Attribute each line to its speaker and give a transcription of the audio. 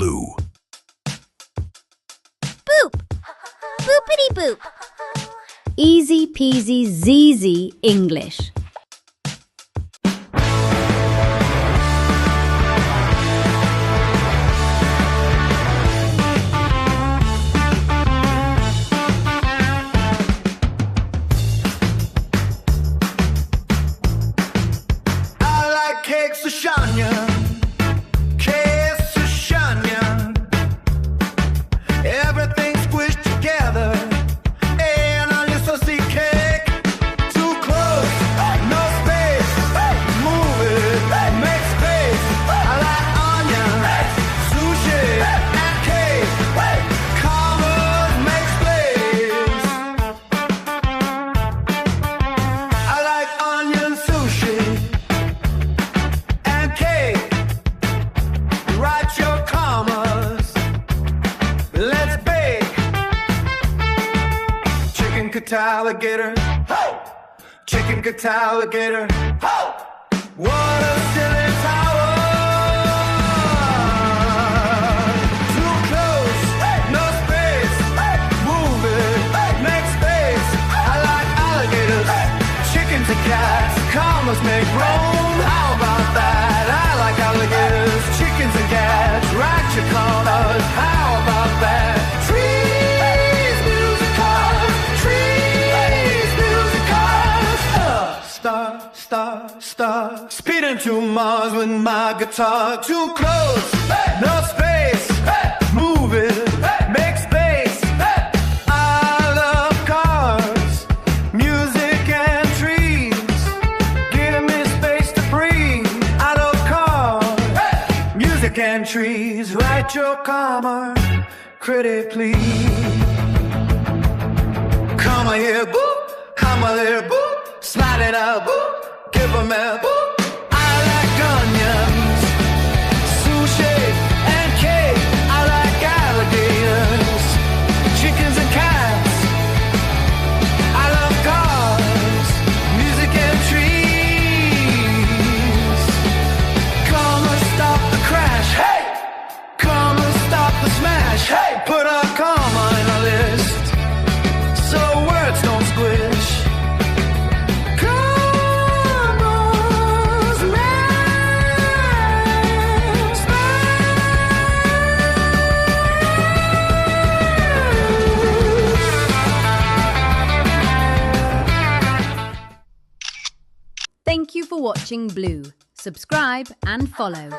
Speaker 1: Blue.
Speaker 2: Boop! Boopity boop! Easy peasy ZZ English.
Speaker 3: Cakesushionion, cakesushionion. Everything squished together, and I used to see cake. Too close, no space. Move it, make space. I like onion, sushi, and cake. Commas make space. I like onion, sushi. Write your commas. Let's bake. Chickencatalligator. Chickencatalligator. What a silly tower. Too close, no space. Move it, make space. I like alligators. Chickens and cats. Commas make room. How about that? I like alligators. Chickens and cats. Write your commas. How about that? Treesmusiccars. Treesmusiccars. Star. Speeding to Mars with my guitar. Too close, no space. Move it, make space. I love cars, music and trees. Give me space to breathe. I love cars, music and trees. Write your comma, critically. Comma here, boop. Comma there, boop. Slide it out, boop. Give 'em a boop. I like onions, sushi, and cake. I like alligators, chickens and cats. I love cars, music and trees. Come and stop the crash, hey! Come and stop the smash, hey! Put a comma in a list so words don't squish.
Speaker 2: Thank you for watching Blue. Subscribe and follow.